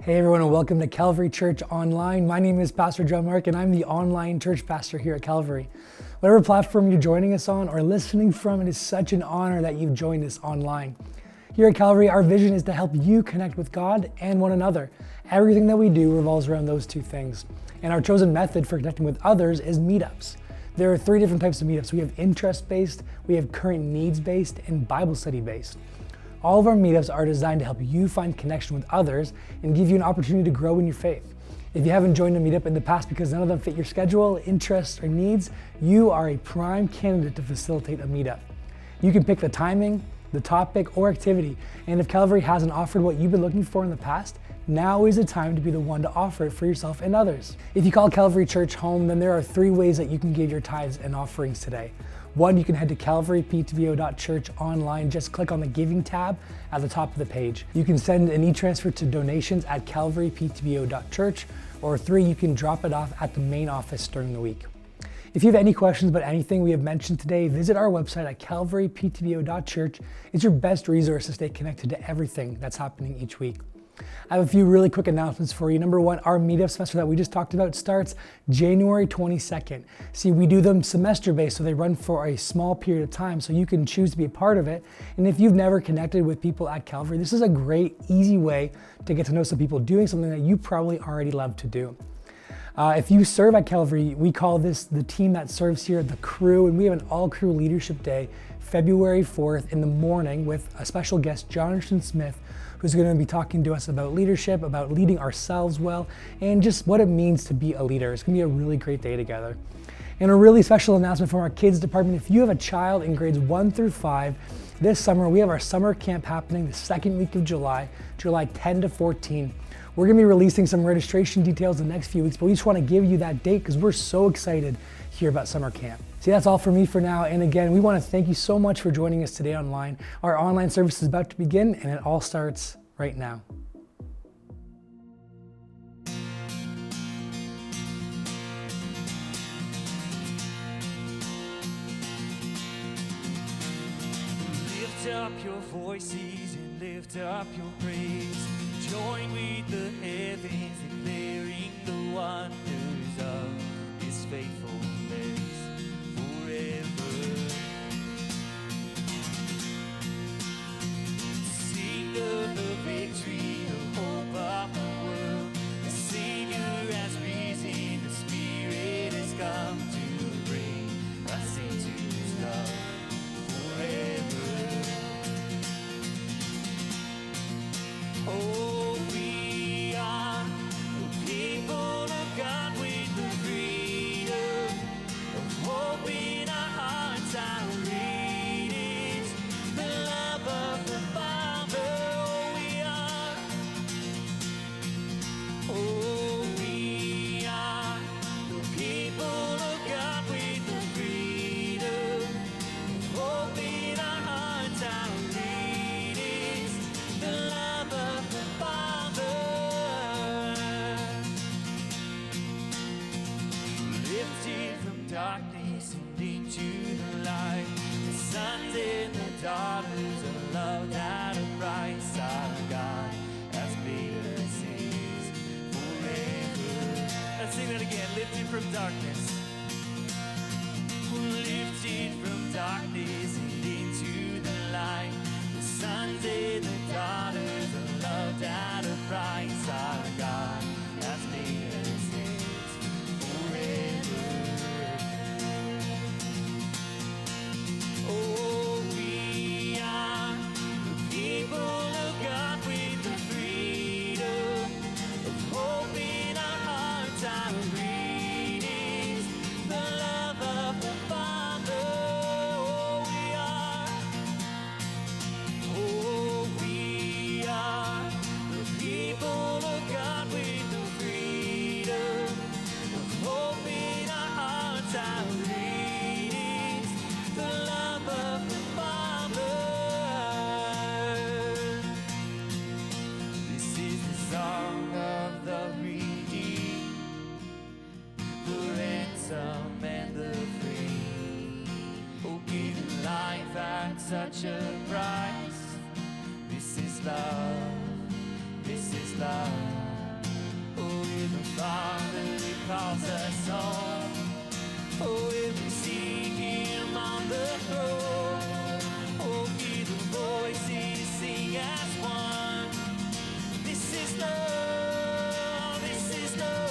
Hey everyone, and welcome to Calvary Church Online. My name is Pastor John Mark, and I'm the online church pastor here at Calvary. Whatever platform you're joining us on or listening from, it is such an honor that you've joined us online. Here at Calvary, our vision is to help you connect with God and one another. Everything that we do revolves around those two things. And our chosen method for connecting with others is meetups. There are three different types of meetups. We have interest-based, we have current needs-based, and Bible study-based. All of our meetups are designed to help you find connection with others and give you an opportunity to grow in your faith. If you haven't joined a meetup in the past because none of them fit your schedule, interests, or needs, you are a prime candidate to facilitate a meetup. You can pick the timing, the topic, or activity, and if Calvary hasn't offered what you've been looking for in the past, now is the time to be the one to offer it for yourself and others. If you call Calvary Church home, then there are three ways that you can give your tithes and offerings today. One, you can head to calvaryptvo.church online. Just click on the Giving tab at the top of the page. You can send an e-transfer to donations at calvaryptvo.church, or three, you can drop it off at the main office during the week. If you have any questions about anything we have mentioned today, visit our website at calvaryptvo.church. It's your best resource to stay connected to everything that's happening each week. I have a few really quick announcements for you. Number one, our meetup semester that we just talked about starts January 22nd. See, we do them semester-based, so they run for a small period of time, so you can choose to be a part of it. And if you've never connected with people at Calvary, this is a great, easy way to get to know some people doing something that you probably already love to do. If you serve at Calvary, we call this the team that serves here, the crew, and we have an all-crew leadership day, February 4th in the morning with a special guest, Jonathan Smith, who's going to be talking to us about leadership, about leading ourselves well, and just what it means to be a leader. It's going to be a really great day together. And a really special announcement from our kids department. If you have a child in grades 1 through 5, this summer we have our summer camp happening the second week of July 10 to 14. We're going to be releasing some registration details in the next few weeks, but we just want to give you that date because we're so excited to hear about summer camp. See, that's all for me for now. And again, we want to thank you so much for joining us today online. Our online service is about to begin, and it all starts right now. Lift up your voices and lift up your praise. Join with the heavens, declaring the wonders of His faithfulness forever. Sing of the victory, the hope of the world. The Savior has risen, the Spirit has come to bring us into His love forever. Oh, we are the people of God with the freedom of hope in our hearts. Our great is the love of the Father. Oh, we are the people of God with the freedom of hope in our hearts. Our great is the love of the Father. Lifted from darkness and into the light, the sons and the daughters are loved at a price. Our God has made us His forever. Let's sing that again. Lifted from darkness. Lifted from darkness and into the light, the sons and the daughters are loved at a price. Our God has made us His forever. Oh, we are the people of God with the freedom of hope in our hearts. Our great is the love of the Father. Oh, we are. Oh, we are the people of God with the freedom of hope in our hearts. Our great is the love of the Father. This is the song of the redeemed, the ransom and the free. Oh, give life at such a price. This is love. This is love. with the Father who calls us home. Oh, if we see him on the throne, oh, hear the voices sing as one. This is love, this is love.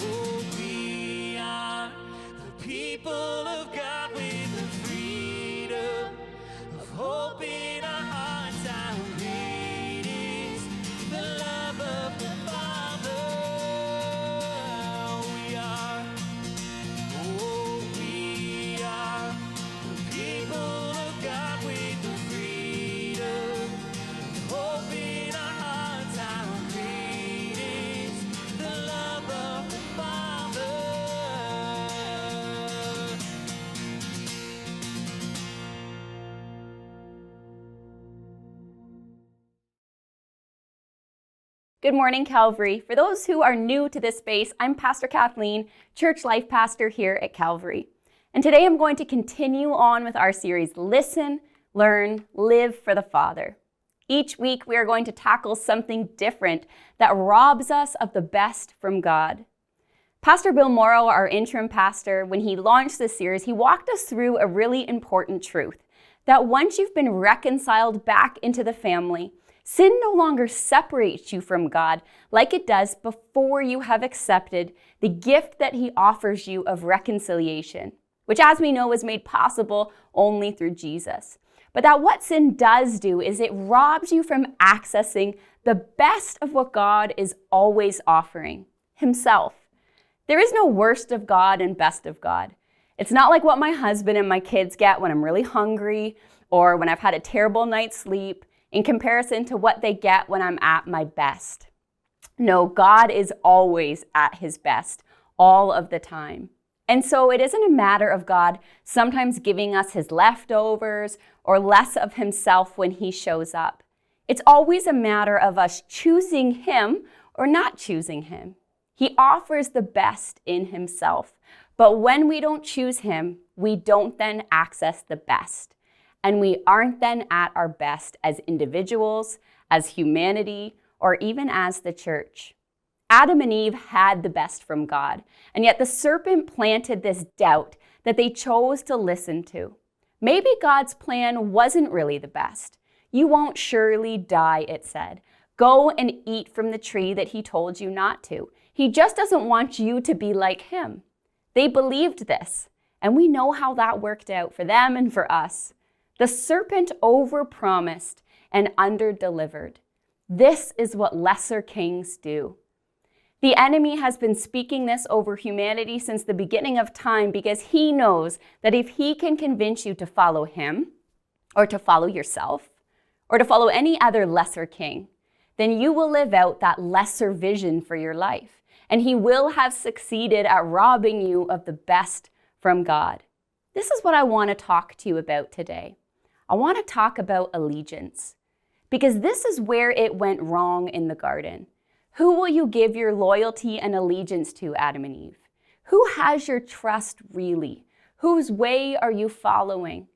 Oh, we are the people of God with the freedom of hope in our hearts. How great is the love of the Father. We are, oh, we are the people of God with the freedom of hope in our hearts. How great is the love of the Father. Good morning, Calvary. For those who are new to this space, I'm Pastor Kathleen, Church Life Pastor here at Calvary. And today I'm going to continue on with our series, Listen, Learn, Live for the Father. Each week we are going to tackle something different that robs us of the best from God. Pastor Bill Morrow, our interim pastor, when he launched this series, he walked us through a really important truth, that once you've been reconciled back into the family, sin no longer separates you from God like it does before you have accepted the gift that he offers you of reconciliation, which, as we know, is made possible only through Jesus. But that what sin does do is it robs you from accessing the best of what God is always offering, himself. There is no worst of God and best of God. It's not like what my husband and my kids get when I'm really hungry or when I've had a terrible night's sleep, in comparison to what they get when I'm at my best. No, God is always at his best, all of the time. And so it isn't a matter of God sometimes giving us his leftovers or less of himself when he shows up. It's always a matter of us choosing him or not choosing him. He offers the best in himself. But when we don't choose him, we don't then access the best. And we aren't then at our best as individuals, as humanity, or even as the church. Adam and Eve had the best from God, and yet the serpent planted this doubt that they chose to listen to. Maybe God's plan wasn't really the best. You won't surely die, it said. Go and eat from the tree that he told you not to. He just doesn't want you to be like him. They believed this, and we know how that worked out for them and for us. The serpent overpromised and underdelivered. This is what lesser kings do. The enemy has been speaking this over humanity since the beginning of time because he knows that if he can convince you to follow him, or to follow yourself, or to follow any other lesser king, then you will live out that lesser vision for your life. And he will have succeeded at robbing you of the best from God. This is what I want to talk to you about today. I want to talk about allegiance, because this is where it went wrong in the garden. Who will you give your loyalty and allegiance to, Adam and Eve? Who has your trust really? Whose way are you following?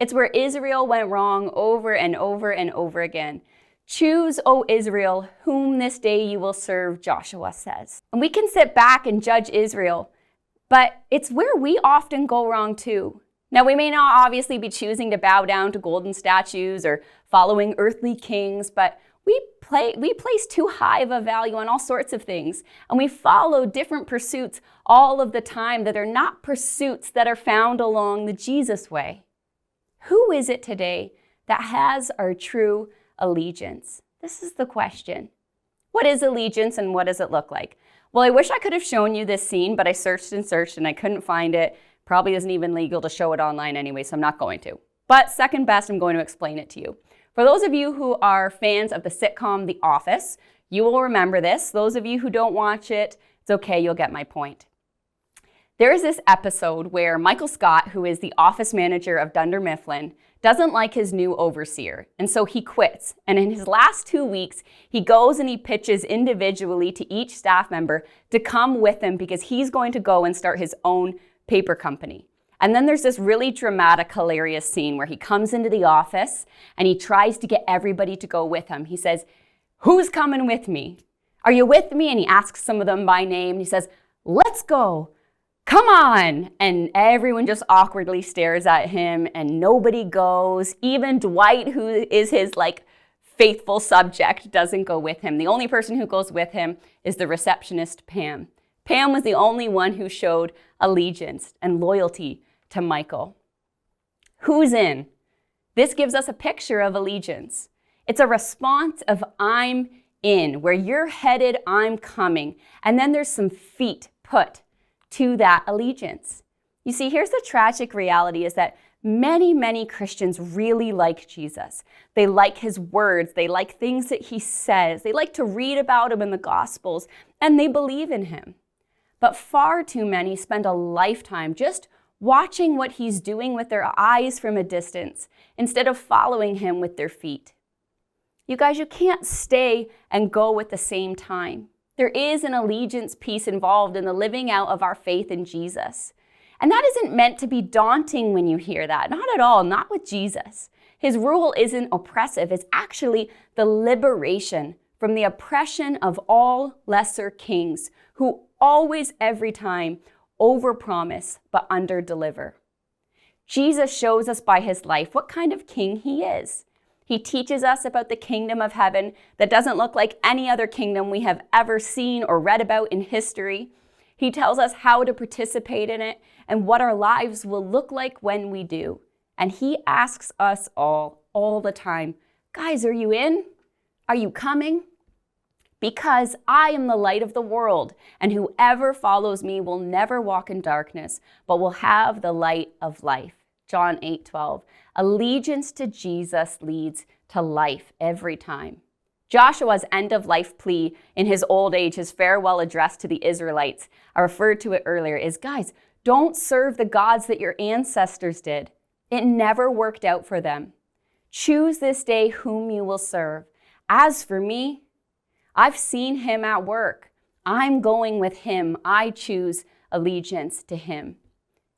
It's where Israel went wrong over and over and over again. Choose, O Israel, whom this day you will serve, Joshua says. And we can sit back and judge Israel, but it's where we often go wrong too. Now, we may not obviously be choosing to bow down to golden statues or following earthly kings, but we place too high of a value on all sorts of things, and we follow different pursuits all of the time that are not pursuits that are found along the Jesus way. Who is it today that has our true allegiance? This is the question. What is allegiance and what does it look like? Well, I wish I could have shown you this scene, but I searched and I couldn't find it. Probably isn't even legal to show it online anyway, so I'm not going to. But second best, I'm going to explain it to you. For those of you who are fans of the sitcom The Office, you will remember this. Those of you who don't watch it, it's okay, you'll get my point. There is this episode where Michael Scott, who is the office manager of Dunder Mifflin, doesn't like his new overseer, and so he quits. And in his last 2 weeks, he goes and he pitches individually to each staff member to come with him because he's going to go and start his own paper company. And then there's this really dramatic, hilarious scene where he comes into the office and he tries to get everybody to go with him. He says, Who's coming with me? Are you with me? And he asks some of them by name. And he says, let's go. Come on. And everyone just awkwardly stares at him and nobody goes. Even Dwight, who is his faithful subject, doesn't go with him. The only person who goes with him is the receptionist, Pam. Pam was the only one who showed allegiance and loyalty to Michael. Who's in? This gives us a picture of allegiance. It's a response of I'm in. Where you're headed, I'm coming. And then there's some feet put to that allegiance. You see, here's the tragic reality is that many Christians really like Jesus. They like his words. They like things that he says. They like to read about him in the Gospels, and they believe in him. But far too many spend a lifetime just watching what he's doing with their eyes from a distance instead of following him with their feet. You guys, you can't stay and go at the same time. There is an allegiance piece involved in the living out of our faith in Jesus. And that isn't meant to be daunting when you hear that. Not at all, not with Jesus. His rule isn't oppressive. It's actually the liberation from the oppression of all lesser kings who always, every time, overpromise but underdeliver. Jesus shows us by his life what kind of king he is. He teaches us about the kingdom of heaven that doesn't look like any other kingdom we have ever seen or read about in history. He tells us how to participate in it and what our lives will look like when we do. And he asks us all the time, guys, are you in? Are you coming? Because I am the light of the world, and whoever follows me will never walk in darkness, but will have the light of life. John 8:12. Allegiance to Jesus leads to life every time. Joshua's end-of-life plea in his old age, his farewell address to the Israelites, I referred to it earlier, is, guys, don't serve the gods that your ancestors did. It never worked out for them. Choose this day whom you will serve. As for me, I've seen him at work. I'm going with him. I choose allegiance to him.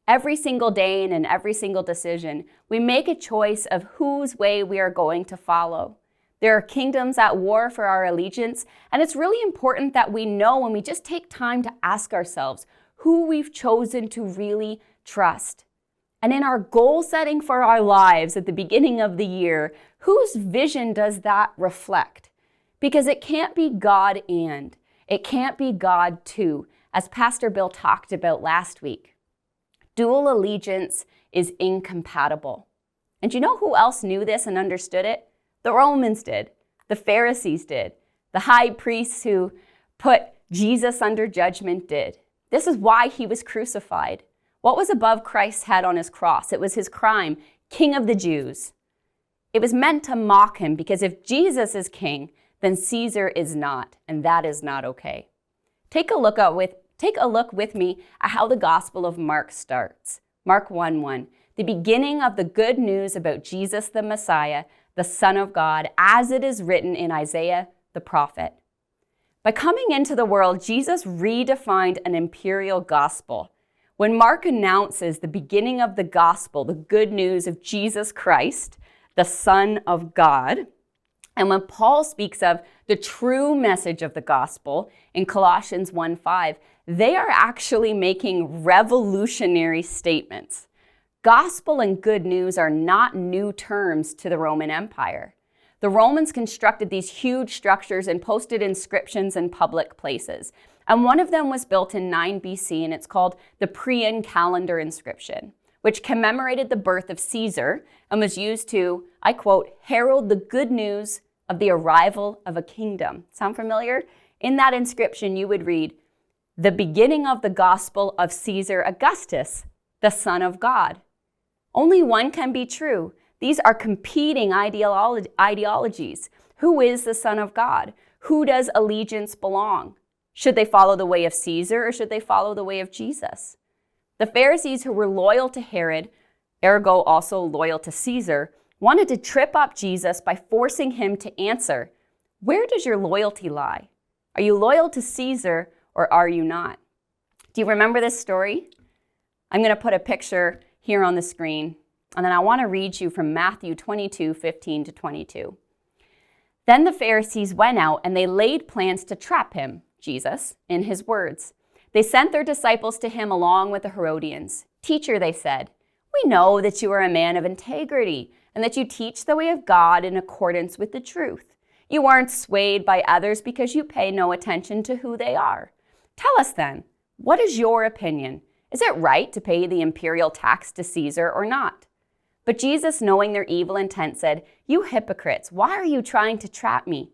Every single day and in every single decision, we make a choice of whose way we are going to follow. There are kingdoms at war for our allegiance, and it's really important that we know when we just take time to ask ourselves who we've chosen to really trust. And in our goal setting for our lives at the beginning of the year, whose vision does that reflect? Because it can't be God and it can't be God too, as Pastor Bill talked about last week. Dual allegiance is incompatible. And you know who else knew this and understood it? The Romans did. The Pharisees did. The high priests who put Jesus under judgment did. This is why he was crucified. What was above Christ's head on his cross? It was his crime, King of the Jews. It was meant to mock him because if Jesus is king, then Caesar is not, and that is not okay. Take a look with me at how the Gospel of Mark starts. Mark 1:1, the beginning of the good news about Jesus the Messiah, the Son of God, as it is written in Isaiah the prophet. By coming into the world, Jesus redefined an imperial gospel. When Mark announces the beginning of the gospel, the good news of Jesus Christ, the Son of God, and when Paul speaks of the true message of the gospel in Colossians 1:5, they are actually making revolutionary statements. Gospel and good news are not new terms to the Roman Empire. The Romans constructed these huge structures and posted inscriptions in public places. And one of them was built in 9 BC, and it's called the Prian calendar inscription, which commemorated the birth of Caesar and was used to, I quote, herald the good news of the arrival of a kingdom. Sound familiar? In that inscription, you would read, the beginning of the gospel of Caesar Augustus, the Son of God. Only one can be true. These are competing ideologies. Who is the Son of God? Who does allegiance belong? Should they follow the way of Caesar or should they follow the way of Jesus? The Pharisees, who were loyal to Herod, ergo also loyal to Caesar, wanted to trip up Jesus by forcing him to answer, where does your loyalty lie? Are you loyal to Caesar or are you not? Do you remember this story? I'm going to put a picture here on the screen, and then I want to read you from Matthew 22:15-22. Then the Pharisees went out and they laid plans to trap him, Jesus, in his words. They sent their disciples to him along with the Herodians. Teacher, they said, we know that you are a man of integrity and that you teach the way of God in accordance with the truth. You aren't swayed by others because you pay no attention to who they are. Tell us then, what is your opinion? Is it right to pay the imperial tax to Caesar or not? But Jesus, knowing their evil intent, said, you hypocrites, why are you trying to trap me?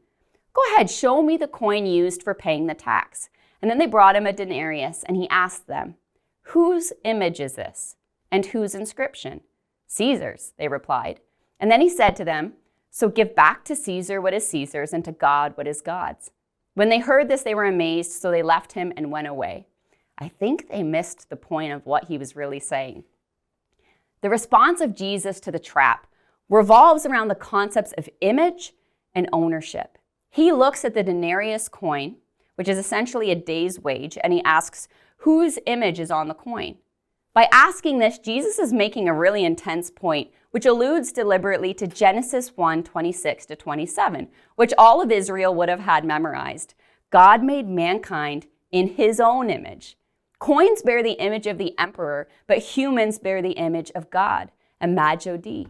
Go ahead, show me the coin used for paying the tax. And then they brought him a denarius, and he asked them, whose image is this? And whose inscription? Caesar's, they replied. And then he said to them, so give back to Caesar what is Caesar's, and to God what is God's. When they heard this, they were amazed, so they left him and went away. I think they missed the point of what he was really saying. The response of Jesus to the trap revolves around the concepts of image and ownership. He looks at the denarius coin, which is essentially a day's wage, and he asks, whose image is on the coin? By asking this, Jesus is making a really intense point, which alludes deliberately to Genesis 1:26-27, which all of Israel would have had memorized. God made mankind in his own image. Coins bear the image of the emperor, but humans bear the image of God, Imago Dei.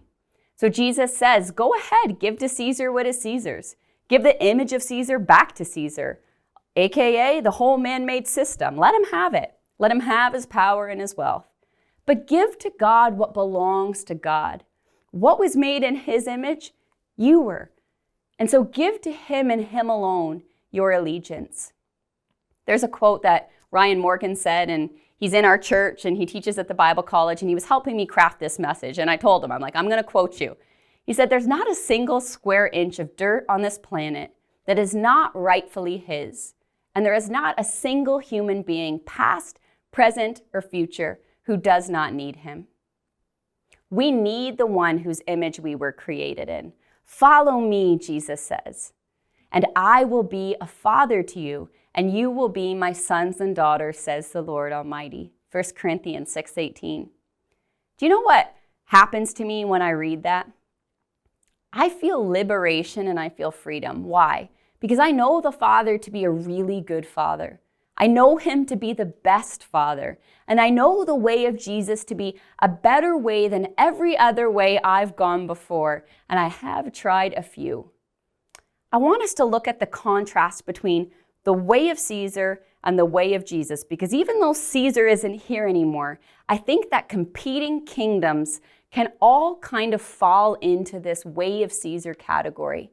So Jesus says, go ahead, give to Caesar what is Caesar's. Give the image of Caesar back to Caesar, aka the whole man-made system. Let him have it. Let him have his power and his wealth. But give to God what belongs to God. What was made in his image? You were. And so give to him and him alone your allegiance. There's a quote that Ryan Morgan said, and he's in our church and he teaches at the Bible college, and he was helping me craft this message. And I told him, I'm going to quote you. He said, there's not a single square inch of dirt on this planet that is not rightfully his. And there is not a single human being, past, present, or future, who does not need him. We need the one whose image we were created in. Follow me, Jesus says, and I will be a father to you, and you will be my sons and daughters, says the Lord Almighty. 1 Corinthians 6:18. Do you know what happens to me when I read that? I feel liberation and I feel freedom. Why? Because I know the Father to be a really good Father. I know him to be the best Father. And I know the way of Jesus to be a better way than every other way I've gone before. And I have tried a few. I want us to look at the contrast between the way of Caesar and the way of Jesus, because even though Caesar isn't here anymore, I think that competing kingdoms can all kind of fall into this way of Caesar category.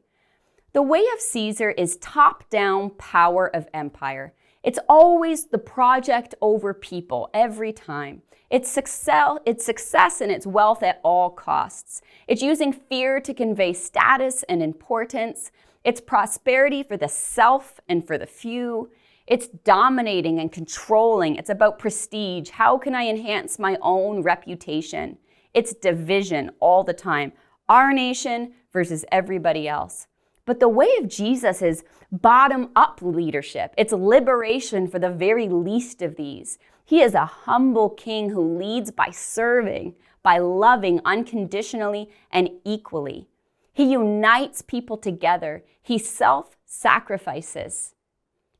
The way of Caesar is top-down power of empire. It's always the project over people every time. It's success and its wealth at all costs. It's using fear to convey status and importance. It's prosperity for the self and for the few. It's dominating and controlling. It's about prestige. How can I enhance my own reputation? It's division all the time. Our nation versus everybody else. But the way of Jesus is bottom-up leadership. It's liberation for the very least of these. He is a humble king who leads by serving, by loving unconditionally and equally. He unites people together. He self-sacrifices.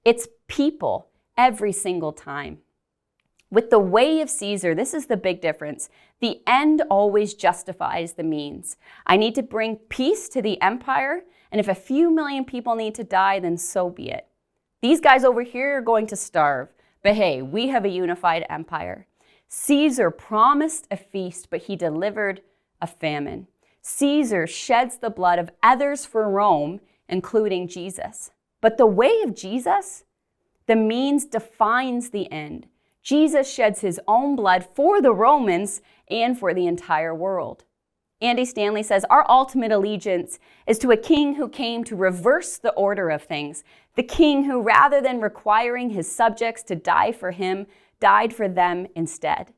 It's people every single time. With the way of Caesar, this is the big difference. The end always justifies the means. I need to bring peace to the empire, and if a few million people need to die, then so be it. These guys over here are going to starve, but hey, we have a unified empire. Caesar promised a feast, but he delivered a famine. Caesar sheds the blood of others for Rome, including Jesus. But the way of Jesus, the means defines the end. Jesus sheds his own blood for the Romans and for the entire world. Andy Stanley says, our ultimate allegiance is to a king who came to reverse the order of things. The king who, rather than requiring his subjects to die for him, died for them instead.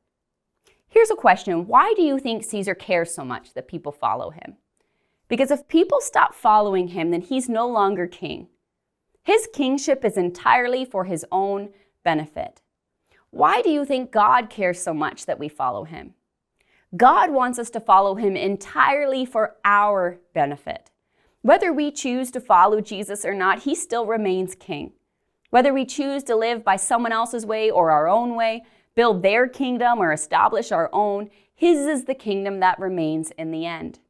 Here's a question. Why do you think Caesar cares so much that people follow him? Because if people stop following him, then he's no longer king. His kingship is entirely for his own benefit. Why do you think God cares so much that we follow him? God wants us to follow him entirely for our benefit. Whether we choose to follow Jesus or not, he still remains king. Whether we choose to live by someone else's way or our own way, build their kingdom or establish our own, his is the kingdom that remains in the end.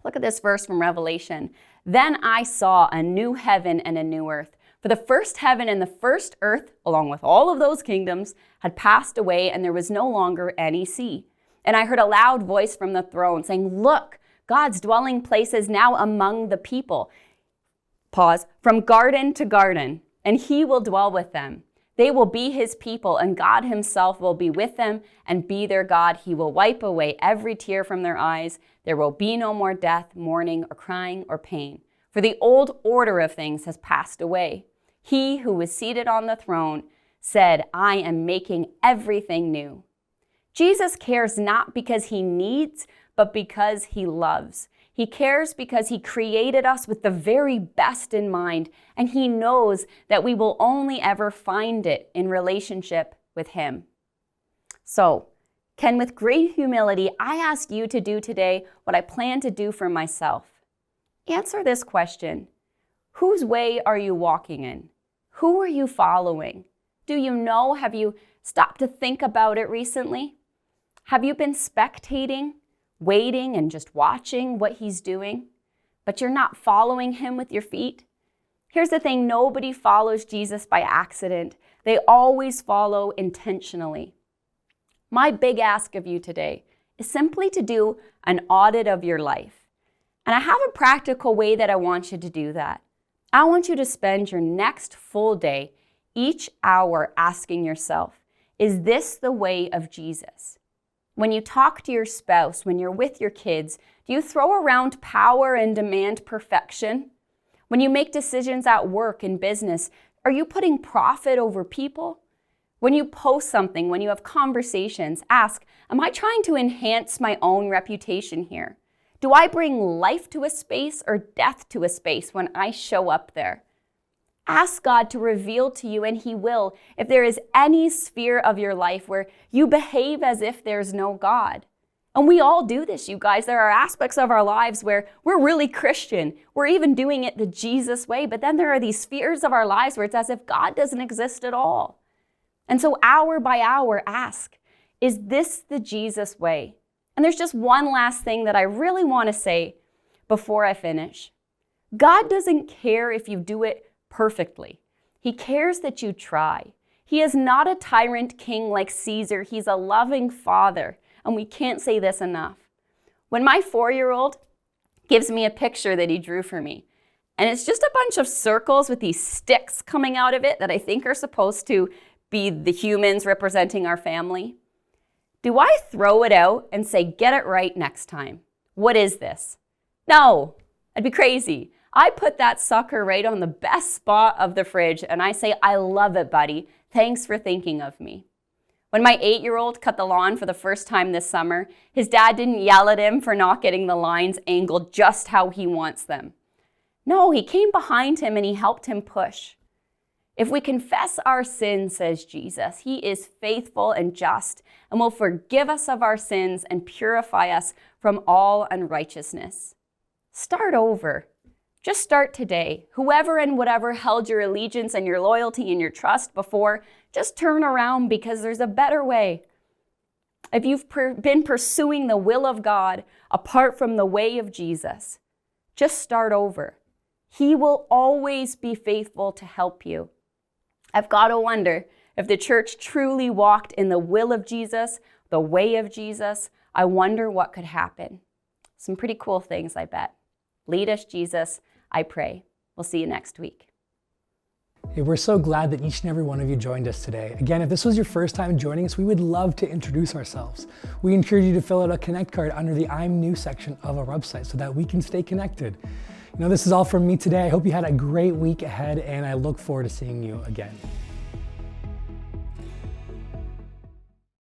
Look at this verse from Revelation. Then I saw a new heaven and a new earth. For the first heaven and the first earth, along with all of those kingdoms, had passed away, and there was no longer any sea. And I heard a loud voice from the throne saying, look, God's dwelling place is now among the people. Pause. From garden to garden, and he will dwell with them. They will be his people, and God himself will be with them and be their God. He will wipe away every tear from their eyes. There will be no more death, mourning, or crying, or pain. For the old order of things has passed away. He who was seated on the throne said, I am making everything new. Jesus cares not because he needs, but because he loves. He cares because he created us with the very best in mind, and he knows that we will only ever find it in relationship with him. So, Ken, with great humility, I ask you to do today what I plan to do for myself. Answer this question. Whose way are you walking in? Who are you following? Do you know? Have you stopped to think about it recently? Have you been spectating, waiting, and just watching what he's doing, but you're not following him with your feet? Here's the thing, nobody follows Jesus by accident. They always follow intentionally. My big ask of you today is simply to do an audit of your life. And I have a practical way that I want you to do that. I want you to spend your next full day, each hour, asking yourself, is this the way of Jesus? When you talk to your spouse, when you're with your kids, do you throw around power and demand perfection? When you make decisions at work and business, are you putting profit over people? When you post something, when you have conversations, ask, am I trying to enhance my own reputation here? Do I bring life to a space or death to a space when I show up there? Ask God to reveal to you, and he will, if there is any sphere of your life where you behave as if there's no God. And we all do this, you guys. There are aspects of our lives where we're really Christian. We're even doing it the Jesus way, but then there are these spheres of our lives where it's as if God doesn't exist at all. And so hour by hour, ask, is this the Jesus way? And there's just one last thing that I really want to say before I finish. God doesn't care if you do it perfectly. He cares that you try. He is not a tyrant king like Caesar. He's a loving father, and we can't say this enough. When my 4-year-old gives me a picture that he drew for me, and it's just a bunch of circles with these sticks coming out of it that I think are supposed to be the humans representing our family, do I throw it out and say, get it right next time? What is this? No, I'd be crazy. I put that sucker right on the best spot of the fridge and I say, I love it, buddy. Thanks for thinking of me. When my 8-year-old cut the lawn for the first time this summer, his dad didn't yell at him for not getting the lines angled just how he wants them. No, he came behind him and he helped him push. If we confess our sins, says Jesus, he is faithful and just and will forgive us of our sins and purify us from all unrighteousness. Start over. Just start today. Whoever and whatever held your allegiance and your loyalty and your trust before, just turn around because there's a better way. If you've been pursuing the will of God apart from the way of Jesus, just start over. He will always be faithful to help you. I've got to wonder if the church truly walked in the will of Jesus, the way of Jesus, I wonder what could happen. Some pretty cool things, I bet. Lead us, Jesus, I pray. We'll see you next week. Hey, we're so glad that each and every one of you joined us today. Again, if this was your first time joining us, we would love to introduce ourselves. We encourage you to fill out a Connect card under the I'm New section of our website so that we can stay connected. This is all from me today. I hope you had a great week ahead, and I look forward to seeing you again.